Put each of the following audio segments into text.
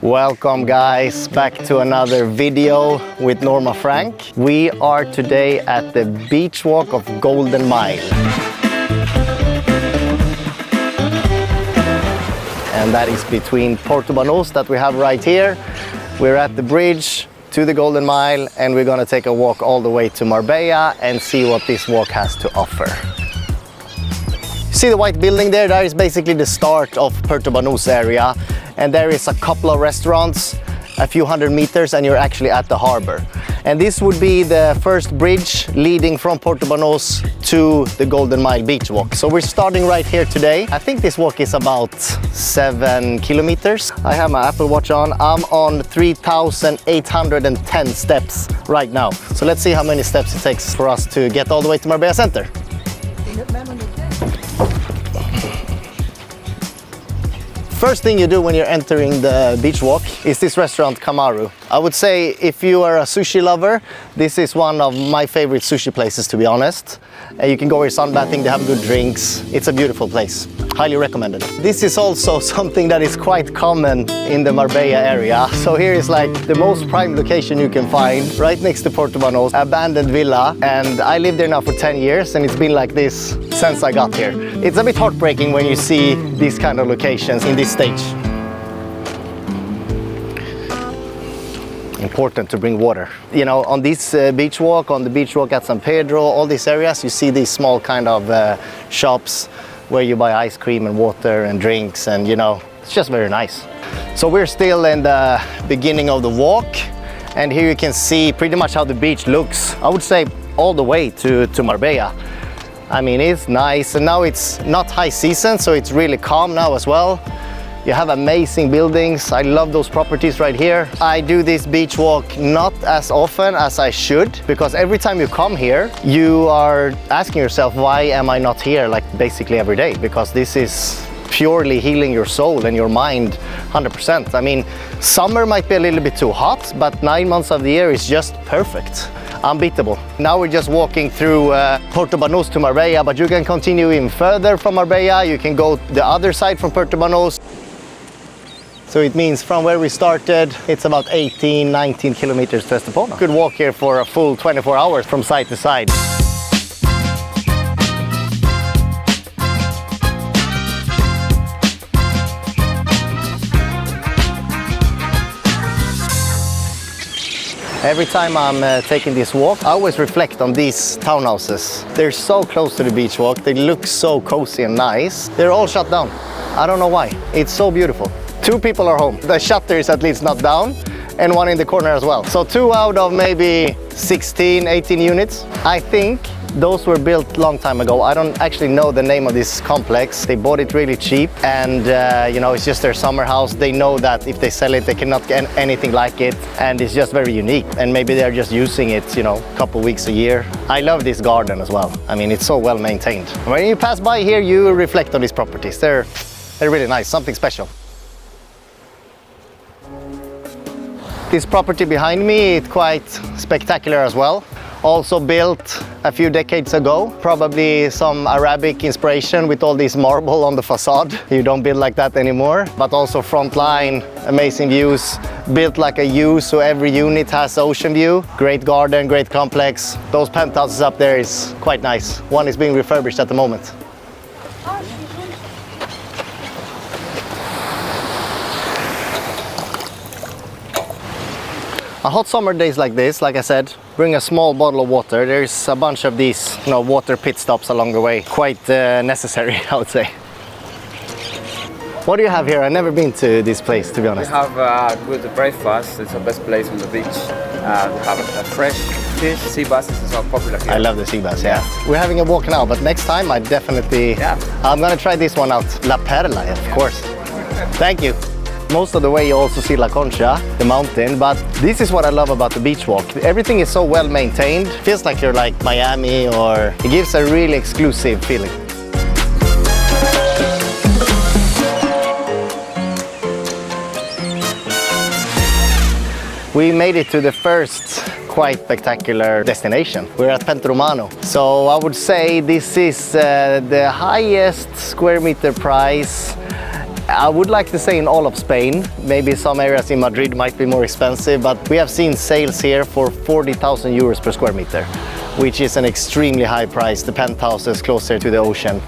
Welcome guys, back to another video with Norma Franck. We are today at the beach walk of Golden Mile. And that is between Puerto Banús that we have right here. We're at the bridge to the Golden Mile and we're gonna take a walk all the way to Marbella and see what this walk has to offer. See the white building there? That is basically the start of Puerto Banús area. And there is a couple of restaurants, a few hundred meters, and you're actually at the harbor. And this would be the first bridge leading from Puerto Banús to the Golden Mile beach walk. So we're starting right here today. I think this walk is about 7 kilometers. I have my Apple Watch on. I'm on 3,810 steps right now. So let's see how many steps it takes for us to get all the way to Marbella Center. First thing you do when you're entering the beach walk is this restaurant Kamaru. I would say if you are a sushi lover, this is one of my favorite sushi places, to be honest. You can go here sunbathing, they have good drinks. It's a beautiful place. Highly recommended. This is also something that is quite common in the Marbella area. So here is like the most prime location you can find, right next to Puerto Banús, abandoned villa. And I lived there now for 10 years and it's been like this since I got here. It's a bit heartbreaking when you see these kind of locations in this stage. Important to bring water. You know, on this beach walk, on the beach walk at San Pedro, all these areas, you see these small kind of shops where you buy ice cream and water and drinks, and you know, it's just very nice. So we're still in the beginning of the walk, and here you can see pretty much how the beach looks. I would say all the way to Marbella. I mean, it's nice, and now it's not high season, so it's really calm now as well. You have amazing buildings. I love those properties right here. I do this beach walk not as often as I should, because every time you come here, you are asking yourself, why am I not here like basically every day? Because this is purely healing your soul and your mind 100%. I mean, summer might be a little bit too hot, but 9 months of the year is just perfect. Unbeatable. Now we're just walking through Puerto Banús to Marbella, but you can continue even further from Marbella. You can go the other side from Puerto Banús. So it means from where we started, it's about 18, 19 kilometers to Estepona. Could walk here for a full 24 hours from side to side. Every time I'm taking this walk, I always reflect on these townhouses. They're so close to the beach walk, they look so cozy and nice. They're all shut down. I don't know why. It's so beautiful. 2 people are home. The shutter is at least not down, and one in the corner as well. So 2 out of maybe 16, 18 units. I think those were built a long time ago. I don't actually know the name of this complex. They bought it really cheap, and you know, it's just their summer house. They know that if they sell it, they cannot get anything like it, and it's just very unique. And maybe they're just using it, you know, a couple weeks a year. I love this garden as well. I mean, it's so well maintained. When you pass by here, you reflect on these properties. They're really nice, something special. This property behind me is quite spectacular as well. Also built a few decades ago, probably some Arabic inspiration with all this marble on the facade. You don't build like that anymore, but also front line, amazing views, built like a U, so every unit has ocean view. Great garden, great complex. Those penthouses up there is quite nice. One is being refurbished at the moment. On hot summer days like this, like I said, bring a small bottle of water. There's a bunch of these, you know, water pit stops along the way. Quite necessary, I would say. What do you have here? I've never been to this place, to be honest. We have a good breakfast. It's the best place on the beach. We have a fresh fish. Sea bass is so popular here. I love the sea bass, yeah. We're having a walk now, but next time I definitely... Yeah. I'm gonna try this one out. La Perla, of course. Thank you. Most of the way you also see La Concha, the mountain, but this is what I love about the beach walk. Everything is so well maintained. It feels like you're like Miami, or it gives a really exclusive feeling. We made it to the first quite spectacular destination. We're at Puente Romano. So I would say this is the highest square meter price I would like to say in all of Spain. Maybe some areas in Madrid might be more expensive, but we have seen sales here for 40,000 euros per square meter, which is an extremely high price. The penthouses closer to the ocean.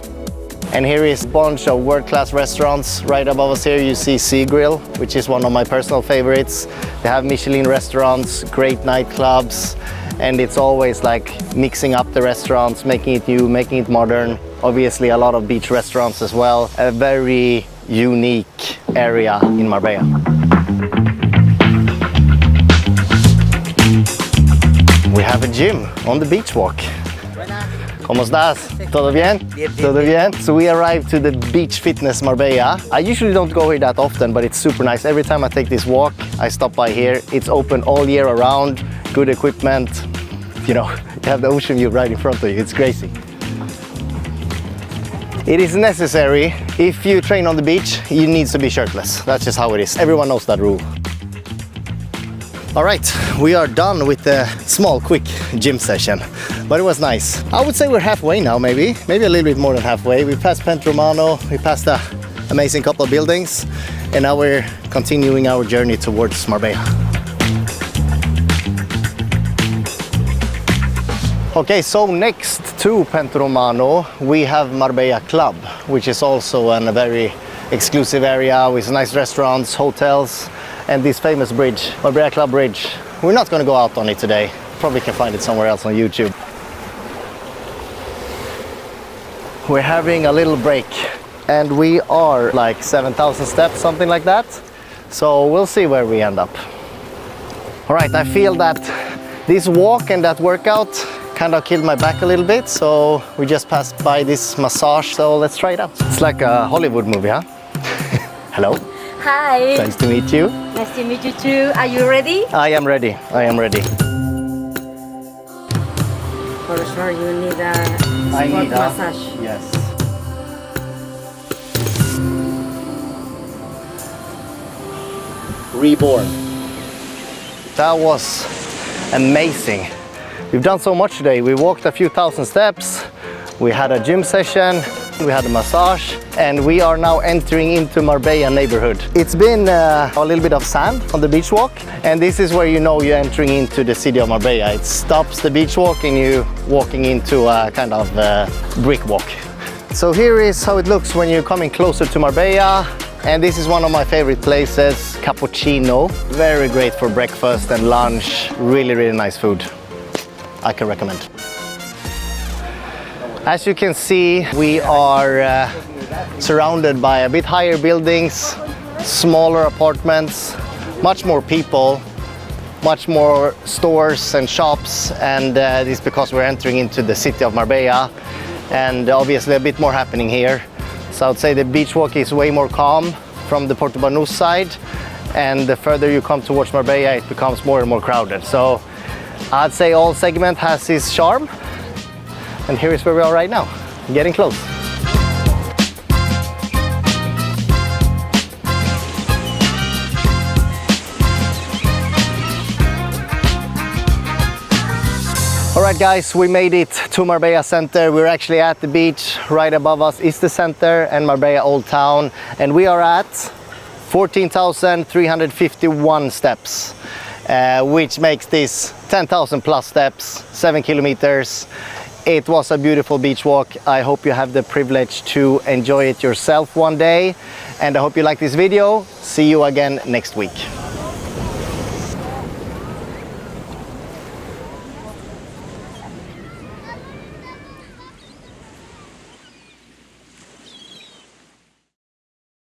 And here is a bunch of world-class restaurants. Right above us here you see Sea Grill, which is one of my personal favorites. They have Michelin restaurants, great nightclubs, and it's always like mixing up the restaurants, making it new, making it modern. Obviously a lot of beach restaurants as well. A very unique area in Marbella. We have a gym on the beach walk. ¿Cómo estás? ¿Todo bien? ¿Todo bien? So we arrived to the Beach Fitness Marbella. I usually don't go here that often, but it's super nice. Every time I take this walk, I stop by here. It's open all year around, good equipment. You know, you have the ocean view right in front of you. It's crazy. It is necessary. If you train on the beach, you need to be shirtless. That's just how it is. Everyone knows that rule. All right, we are done with the small, quick gym session, but it was nice. I would say we're halfway now, maybe a little bit more than halfway. We passed Puente Romano, we passed an amazing couple of buildings, and now we're continuing our journey towards Marbella. Okay, so next to Puente Romano, we have Marbella Club, which is also a very exclusive area with nice restaurants, hotels, and this famous bridge, Marbella Club Bridge. We're not going to go out on it today. Probably can find it somewhere else on YouTube. We're having a little break and we are like 7,000 steps, something like that. So we'll see where we end up. All right, I feel that this walk and that workout kind of killed my back a little bit. So we just passed by this massage. So let's try it out. It's like a Hollywood movie, huh? Hello. Hi. Nice to meet you. Nice to meet you too. Are you ready? I am ready. I am ready. For sure, you need a sport massage. Yes. Reborn. That was amazing. We've done so much today. We walked a few thousand steps. We had a gym session. We had a massage, and we are now entering into Marbella neighborhood. It's been a little bit of sand on the beach walk, and this is where you know you're entering into the city of Marbella. It stops the beach walk and you're walking into a kind of brick walk. So here is how it looks when you're coming closer to Marbella, and this is one of my favorite places, Cappuccino. Very great for breakfast and lunch. Really, really nice food. I can recommend. As you can see, we are surrounded by a bit higher buildings, smaller apartments, much more people, much more stores and shops, and this is because we're entering into the city of Marbella, and obviously a bit more happening here. So I would say the beach walk is way more calm from the Puerto Banús side, and the further you come towards Marbella, it becomes more and more crowded. So I'd say all segment has its charm. And here is where we are right now, getting close. All right guys, we made it to Marbella Center. We're actually at the beach. Right above us is the center and Marbella Old Town. And we are at 14,351 steps, which makes this 10,000 plus steps, 7 kilometers. It was a beautiful beach walk. I hope you have the privilege to enjoy it yourself one day. And I hope you like this video. See you again next week.